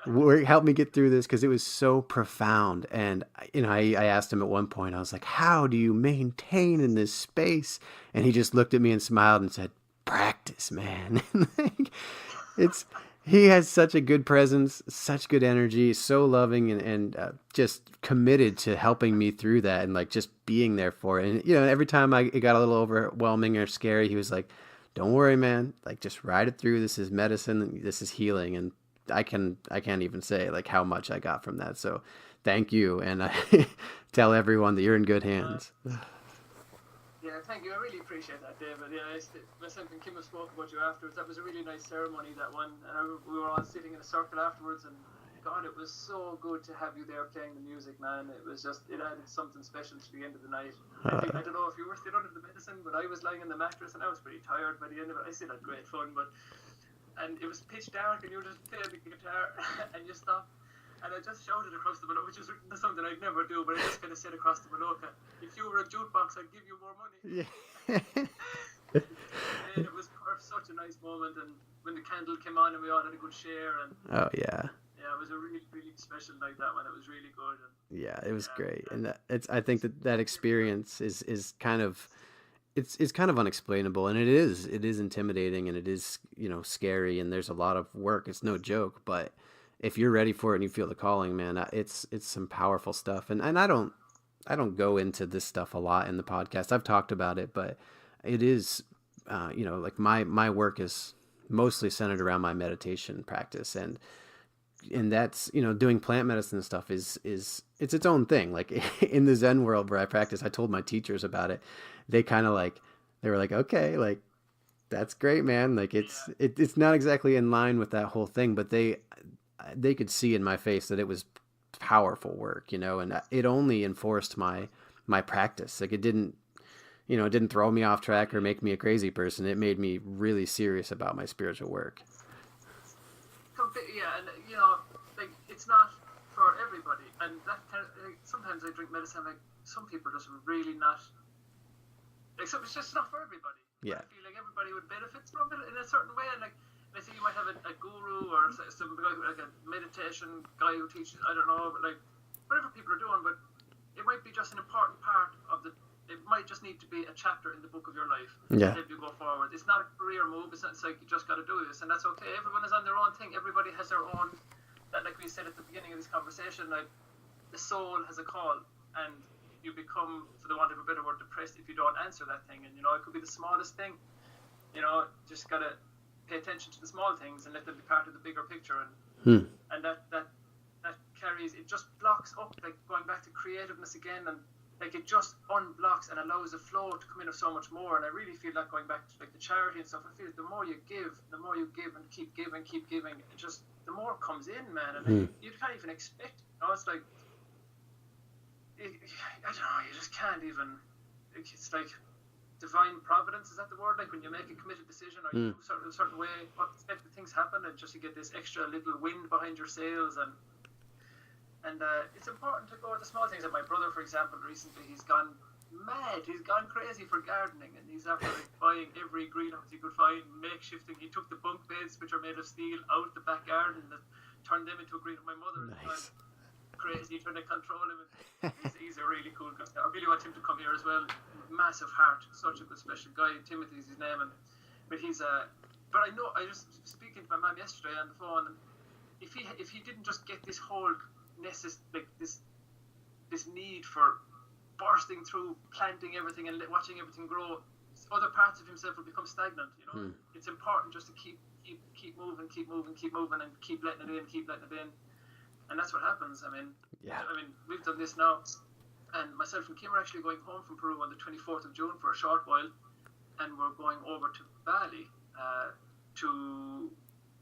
Help me get through this, because it was so profound. And I asked him at one point, I was like, how do you maintain in this space? And he just looked at me and smiled and said, practice, man. He has such a good presence, such good energy, so loving and just committed to helping me through that and like just being there for it. And every time it got a little overwhelming or scary, he was like, "Don't worry, man. Like just ride it through. This is medicine. This is healing." And I can't even say like how much I got from that. So thank you, and I tell everyone that you're in good Uh, hands. yeah, thank you. I really appreciate that, David. Yeah, myself and Kim have spoke about you afterwards. That was a really nice ceremony, that one. And we were all sitting in a circle afterwards, and God, it was so good to have you there playing the music, man. It was just, it added something special to the end of the night. I don't know if you were still under the medicine, but I was lying on the mattress and I was pretty tired by the end of it. I still had great fun, and it was pitch dark and you were just playing the guitar and you stopped. And I just shouted across the Maloka, which is something I'd never do, but I just kind of said across the Maloka, if you were a jukebox, I'd give you more money. Yeah. And it was such a nice moment, and when the candle came on and we all had a good share, and Oh yeah. yeah, it was a really, really special night, that one. It was really good. And Yeah, it was yeah, great, and I think that experience is kind of it's kind of unexplainable, and it is intimidating, and it is scary, and there's a lot of work. It's no joke, but if you're ready for it and you feel the calling, man, it's some powerful stuff, and I don't go into this stuff a lot in the podcast. I've talked about it, but it is like my work is mostly centered around my meditation practice, and that's doing plant medicine and stuff is it's its own thing. Like in the Zen world where I practice, I told my teachers about it. They kind of like they were like, okay, like that's great, man. Like yeah, it's not exactly in line with that whole thing, but they could see in my face that it was powerful work, and it only enforced my practice. Like it didn't throw me off track or make me a crazy person. It made me really serious about my spiritual work. yeah, and like it's not for everybody, and that kind of, like, sometimes I drink medicine, like some people just really not, like, so it's just not for everybody. But Yeah. I feel like everybody would benefit from it in a certain way, and like, let's say you might have a guru or some like a meditation guy who teaches, I don't know, but like whatever people are doing, but it might be just an important part of the. It might just need to be a chapter in the book of your life to Yeah. help you go forward. It's not a career move. It's not. It's like you just got to do this, and that's okay. Everyone is on their own thing. Everybody has their own. That, like we said at the beginning of this conversation, like the soul has a call, and you become, for the want of a better word, depressed if you don't answer that thing. And it could be the smallest thing. Just gotta pay attention to the small things and let them be part of the bigger picture. Hmm. And that carries. It just blocks up, like going back to creativeness again, and like it just unblocks and allows the flow to come in of so much more. And I really feel that, going back to like the charity and stuff, I feel the more you give and keep giving, it just the more comes in, man. And Hmm. you can't even expect. It's like I don't know. You just can't even. It's like divine providence. Is that the word? Like when you make a committed decision or you do a certain way, unexpected things happen, and just you get this extra little wind behind your sails. And it's important to go with the small things. Like my brother, for example, recently he's gone mad. He's gone crazy for gardening, and he's after like buying every greenhouse he could find, makeshifting. He took the bunk beds, which are made of steel, out the back garden and turned them into a greenhouse. My mother is Nice. crazy trying to control him. He's a really cool guy. I really want him to come here as well. Massive heart, such a good special guy. Timothy's his name, but he's But I know, I was speaking to my mum yesterday on the phone, and if he didn't just get this whole like this need for bursting through, planting everything and watching everything grow, other parts of himself will become stagnant. It's important just to keep moving, and keep letting it in, and that's what happens. Yeah. We've done this now, and myself and Kim are actually going home from Peru on the 24th of June for a short while, and we're going over to Bali to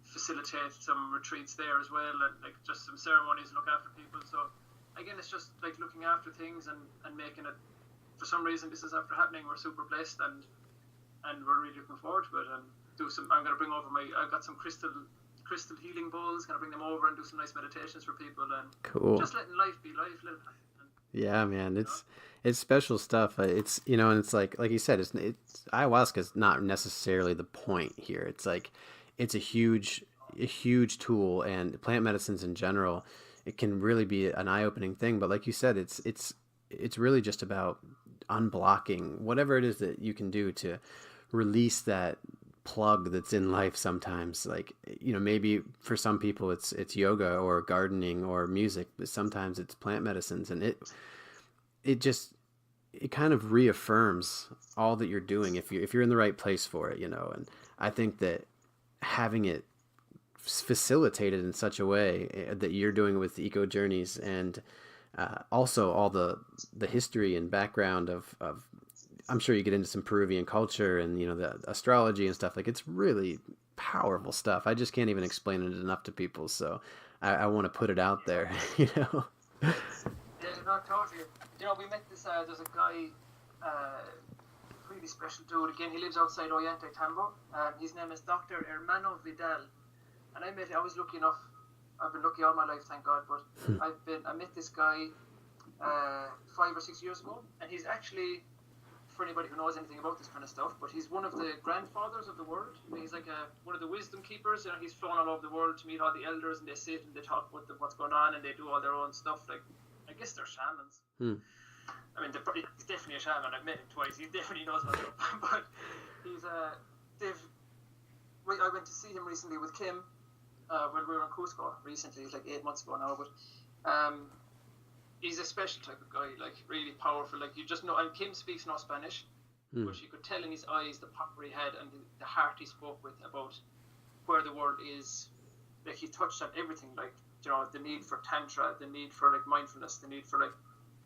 facilitate some retreats there as well, and like just some ceremonies, look after people. So again, it's just like looking after things and making it. For some reason, this is after happening. We're super blessed, and we're really looking forward to it. And I'm going to bring over I've got some crystal healing bowls. Going to bring them over and do some nice meditations for people, and Cool. just letting life be life. Yeah, man, You know? it's special stuff. And it's like you said, it's ayahuasca is not necessarily the point here. It's like it's a huge tool, and plant medicines in general, it can really be an eye-opening thing. But like you said, it's really just about unblocking whatever it is that you can do to release that plug that's in life sometimes. Like, maybe for some people it's yoga or gardening or music, but sometimes it's plant medicines, and it just it kind of reaffirms all that you're doing if you're in the right place for it. And I think that having it facilitated in such a way that you're doing it with Eco Journeys, and also all the history and background of I'm sure you get into some Peruvian culture and the astrology and stuff. Like, it's really powerful stuff. I just can't even explain it enough to people. So I want to put it out there. you know. Yeah, no, totally. We met this. There's a guy, really special dude. Again, he lives outside Ollantaytambo. His name is Dr. Hermano Vidal, and I met. I was lucky enough. I've been lucky all my life, thank God. But I met this guy 5 or 6 years ago, and he's actually, for anybody who knows anything about this kind of stuff, but he's one of the grandfathers of the world. He's like one of the wisdom keepers. He's flown all over the world to meet all the elders, and they sit and they talk about what's going on, and they do all their own stuff. Like, I guess they're shamans. I mean, he's definitely a shaman. I've met him twice. He definitely knows what's up. But he's I went to see him recently with Kim when we were in Cusco recently, like 8 months ago now. But he's a special type of guy, like really powerful. Like, you just know. And Kim speaks no Spanish, but you could tell in his eyes the power he had and the heart he spoke with about where the world is. Like, he touched on everything, like, the need for tantra, the need for like mindfulness, the need for like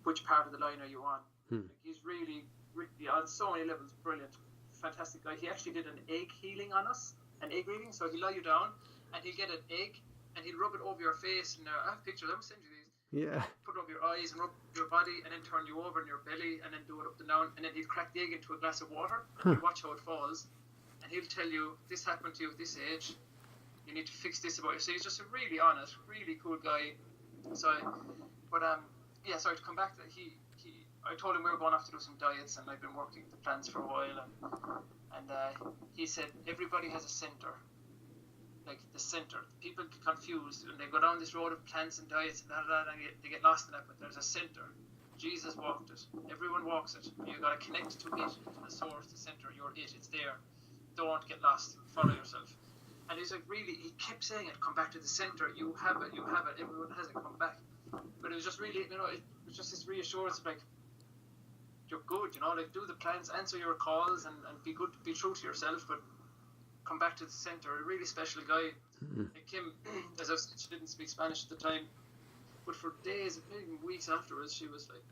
which part of the line are you on. Like, he's really, really on so many levels brilliant, fantastic guy. He actually did an egg healing on us, an egg reading. So he'll lie you down and he'll get an egg and he'll rub it over your face, and I have pictures. I'm sending you these. Yeah. Put it over your eyes and rub your body, and then turn you over in your belly, and then do it up and down, and then he'll crack the egg into a glass of water. You watch how it falls, and he'll tell you, this happened to you at this age, you need to fix this about you. So he's just a really honest, really cool guy. So, but sorry, to come back to that, I told him we were going off to do some diets, and I've been working the plans for a while, and he said everybody has a center. Like, the center. People get confused and they go down this road of plants and diets and they get lost in that, but there's a center. Jesus walked it. Everyone walks it. You got to connect to it, to the source, the center. You're it. It's there. Don't get lost. Follow yourself. And he's like, really, he kept saying it, come back to the center. You have it. You have it. Everyone has it. Come back. But it was just really, it was just this reassurance of like, you're good, like, do the plans, answer your calls, and be good, be true to yourself, but come back to the center. A really special guy. Like Kim, as I said, she didn't speak Spanish at the time, but for days, maybe weeks afterwards, she was like,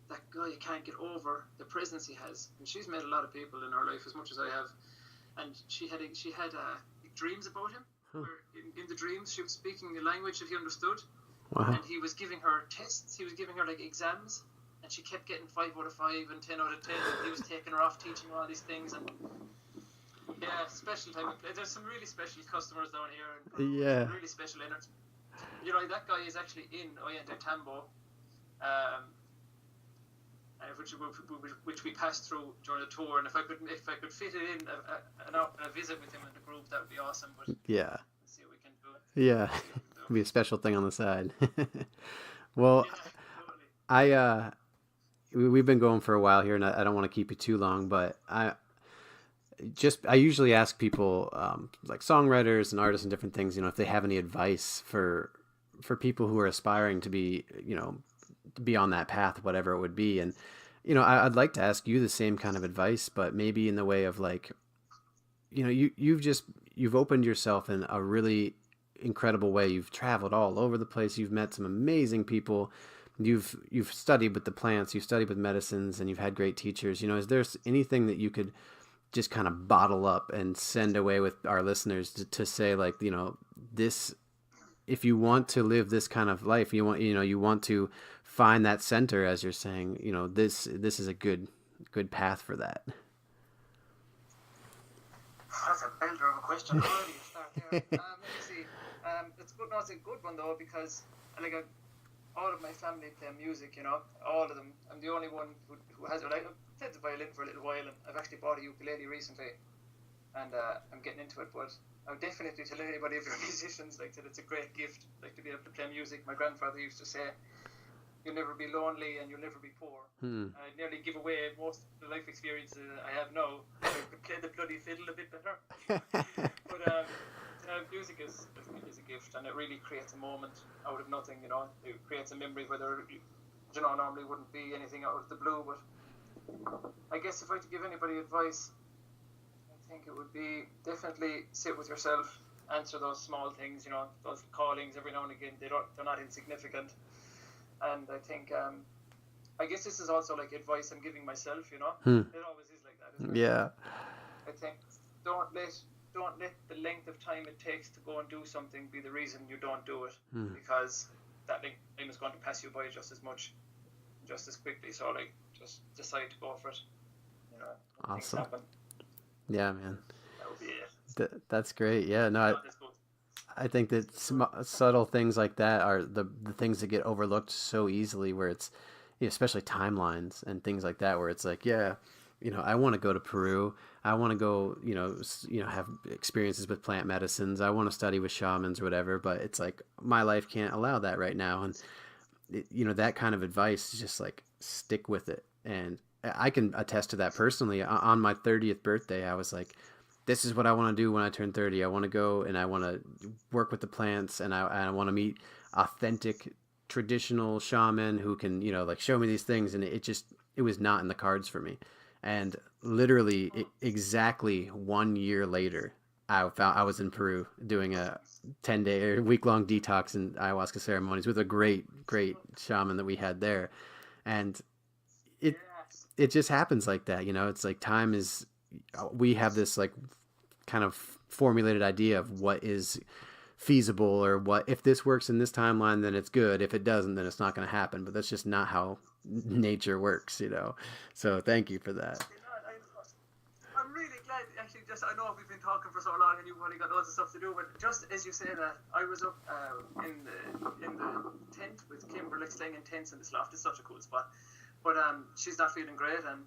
that guy, you can't get over the presence he has. And she's met a lot of people in her life, as much as I have, and she had dreams about him, where in the dreams she was speaking the language that he understood. Wow. And he was giving her tests, he was giving her like exams, and she kept getting 5 out of 5 and 10 out of 10, and he was taking her off, teaching her all these things. And yeah, special type of play. There's some really special customers down here, and really special energy. That guy is actually in Ollantaytambo, which we passed through during the tour. And if I could fit it in a visit with him in the group, that would be awesome. But yeah, let's see what we can do. Yeah, it'll be a special thing on the side. Well, yeah, totally. We've been going for a while here, and I don't want to keep you too long, but I usually ask people, like songwriters and artists and different things, if they have any advice for people who are aspiring to be, to be on that path, whatever it would be. And, I'd like to ask you the same kind of advice, but maybe in the way of like, you've opened yourself in a really incredible way. You've traveled all over the place. You've met some amazing people. You've studied with the plants, you've studied with medicines, and you've had great teachers. Is there anything that you could just kind of bottle up and send away with our listeners to say, like, this, if you want to live this kind of life, you want to find that center, as you're saying, this is a good path for that. That's a builder of a question. Where do you start there? Let me see. It's good. No, it's a good one though, because all of my family play music. All of them. I'm the only one who has it. I've played the violin for a little while, and I've actually bought a ukulele recently, and I'm getting into it. But I would definitely tell anybody, if you're musicians, like, that it's a great gift, like, to be able to play music. My grandfather used to say, you'll never be lonely and you'll never be poor. I nearly give away most of the life experiences I have now. I could play the bloody fiddle a bit better. But music is a gift, and it really creates a moment out of nothing. You know, it creates a memory whether normally wouldn't be anything out of the blue. But I guess if I had to give anybody advice, I think it would be definitely sit with yourself, answer those small things. You know, those callings every now and again. They're not insignificant. And I think, I guess this is also like advice I'm giving myself, you know? It always is like that, isn't it? Yeah. I think don't let the length of time it takes to go and do something be the reason you don't do it, because that length of time is going to pass you by just as quickly. So like, just decide to go for it. You know, Awesome. happen. Yeah, man. That would be it. That's great. Yeah, no, I think that subtle things like that are the things that get overlooked so easily, where it's, especially timelines and things like that, where it's like, yeah, I want to go to Peru. I want to go, have experiences with plant medicines. I want to study with shamans or whatever, but it's like my life can't allow that right now. And, that kind of advice is just like, stick with it. And I can attest to that personally. On my 30th birthday, I was like, this is what I want to do when I turn 30. I want to go and I want to work with the plants, and I want to meet authentic traditional shaman who can, like show me these things. And it was not in the cards for me. And literally exactly 1 year later, I was in Peru doing a 10-day or week-long detox and ayahuasca ceremonies with a great shaman that we had there. And it just happens like that. It's like we have this like kind of formulated idea of what is feasible, or what, if this works in this timeline, then it's good. If it doesn't, then it's not going to happen. But that's just not how nature works, So thank you for that. I'm really glad, actually. I know we've been talking for so long, and you've only got loads of stuff to do. But just as you say that, I was up in the tent with Kimber, like staying in tents in this loft. It's such a cool spot. But she's not feeling great, and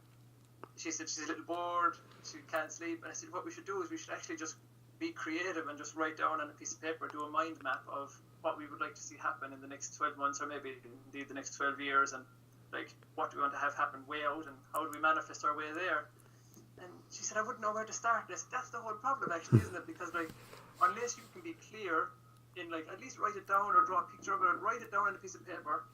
she said she's a little bored, she can't sleep. And I said, what we should do is we should actually just be creative and just write down on a piece of paper, do a mind map of what we would like to see happen in the next 12 months, or maybe indeed the next 12 years, and like what do we want to have happen way out, and how do we manifest our way there. And she said, I wouldn't know where to start. And I said, that's the whole problem, actually, isn't it? Because like, unless you can be clear in, like, at least write it down or draw a picture of it and write it down on a piece of paper,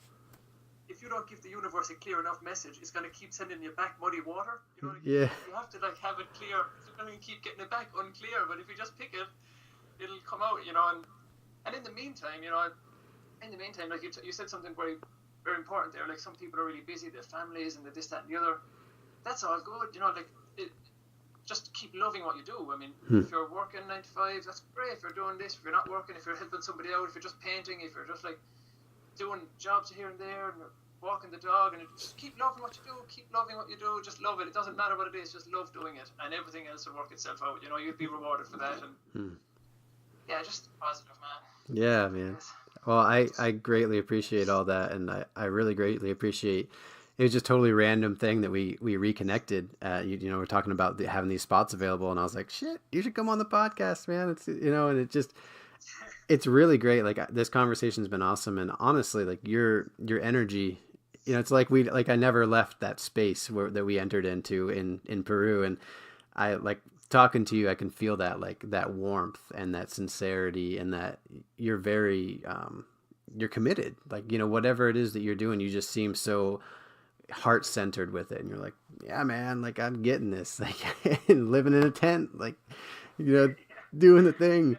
if you don't give the universe a clear enough message, it's going to keep sending you back muddy water. Yeah. You have to like have it clear. It's going to keep getting it back unclear. But if you just pick it, it'll come out. And in the meantime, like you said something very, very important there. Like, some people are really busy, their families and the this, that, and the other. That's all good. Just keep loving what you do. I mean, if you're working 9 to 5, that's great. If you're doing this, if you're not working, if you're helping somebody out, if you're just painting, if you're just like doing jobs here and there, and walking the dog, and just keep loving what you do. Keep loving what you do. Just love it. It doesn't matter what it is. Just love doing it, and everything else will work itself out. You'll be rewarded for that. And yeah, just positive, man. Yeah, man. Well, I greatly appreciate all that, and I really greatly appreciate. It was just totally random thing that we reconnected. We're talking about having these spots available, and I was like, shit, you should come on the podcast, man. It's and it just. It's really great. Like, this conversation's been awesome. And honestly, like your energy, it's like I never left that space that we entered into in Peru. And I like talking to you, I can feel that, like that warmth and that sincerity, and that you're very, you're committed, like, whatever it is that you're doing, you just seem so heart centered with it. And you're like, yeah, man, like I'm getting this, like living in a tent, like, doing the thing.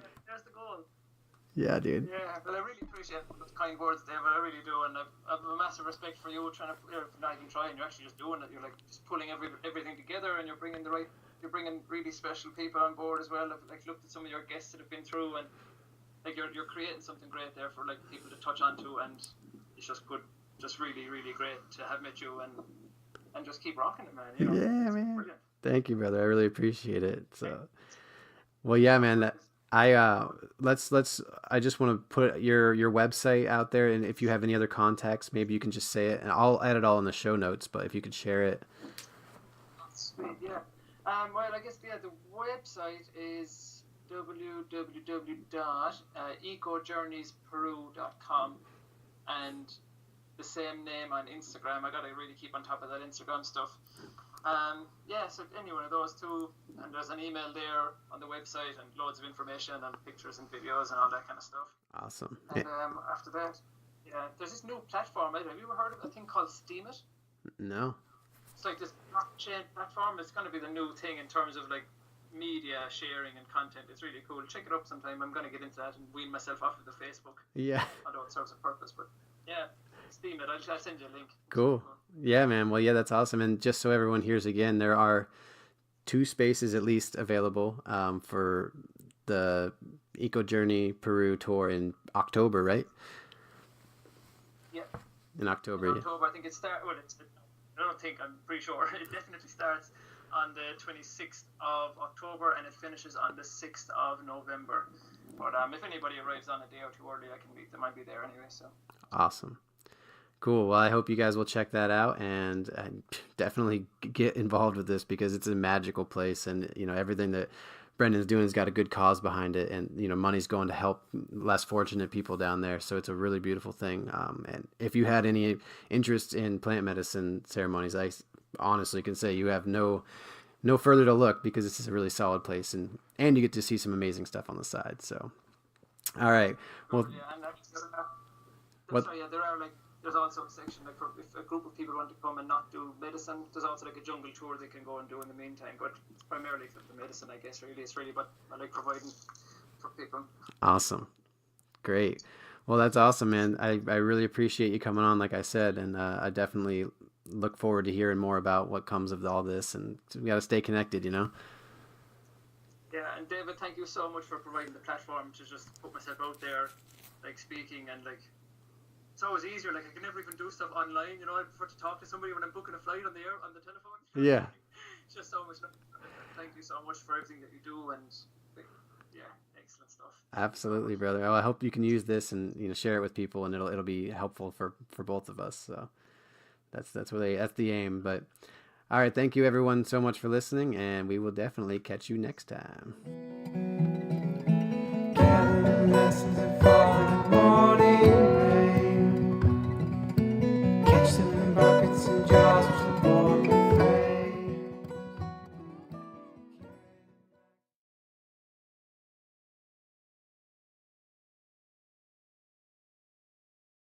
Yeah, dude. Yeah, well, I really appreciate the kind words, David. I really do, and I've a massive respect for you trying to, not even trying. You're actually just doing it. You're like just pulling everything together, and you're bringing really special people on board as well. I've like looked at some of your guests that have been through, and like you're creating something great there for like people to touch onto, and it's just good, just really, really great to have met you, and just keep rocking it, man. Yeah, man. Brilliant. Thank you, brother. I really appreciate it. So, well, yeah, man. I just want to put your website out there, and if you have any other contacts, maybe you can just say it, and I'll add it all in the show notes, but if you could share it. Sweet, yeah. Well, I guess, yeah, the website is www.ecojourneysperu.com, and the same name on Instagram. I gotta really keep on top of that Instagram stuff. Yeah, so any one of those two, and there's an email there on the website and loads of information and pictures and videos and all that kind of stuff. Awesome. And after that, yeah, there's this new platform. Have you ever heard of a thing called Steam It? No. It's like this blockchain platform. It's going to be the new thing in terms of like media sharing and content. It's really cool. Check it up sometime. I'm going to get into that and wean myself off of the Facebook. Yeah. Although it serves a purpose, but yeah, Steam It. I'll send you a link. Cool. Yeah, man. Well, yeah, that's awesome. And just so everyone hears again, there are 2 spaces at least available for the Eco Journey Peru tour in October, right? Yeah. In October. In October, I think it starts. Well, I'm pretty sure it definitely starts on the 26th of October and it finishes on the 6th of November. But if anybody arrives on a day or two early, I can meet them. I'll be there anyway. So awesome. Cool. Well, I hope you guys will check that out and definitely get involved with this because it's a magical place, and everything that Brendan's doing has got a good cause behind it, and money's going to help less fortunate people down there. So it's a really beautiful thing. And if you had any interest in plant medicine ceremonies, I honestly can say you have no further to look because this is a really solid place, and you get to see some amazing stuff on the side. So, all right. Well, yeah, and there are there's also a section for if a group of people want to come and not do medicine, there's also a jungle tour they can go and do in the meantime. But it's primarily for the medicine, I guess. Really, it's really what I like providing for people. Awesome, great. Well, that's awesome, man. I really appreciate you coming on, like I said, and I definitely look forward to hearing more about what comes of all this. And we got to stay connected, Yeah, and David, thank you so much for providing the platform to just put myself out there, speaking and it's always easier. I can never even do stuff online. I prefer to talk to somebody when I'm booking a flight on the telephone. Yeah. It's just so much. Thank you so much for everything that you do, and yeah, excellent stuff. Absolutely, brother. Well, I hope you can use this and share it with people, and it'll be helpful for both of us. So that's the aim. But all right, thank you everyone so much for listening, and we will definitely catch you next time.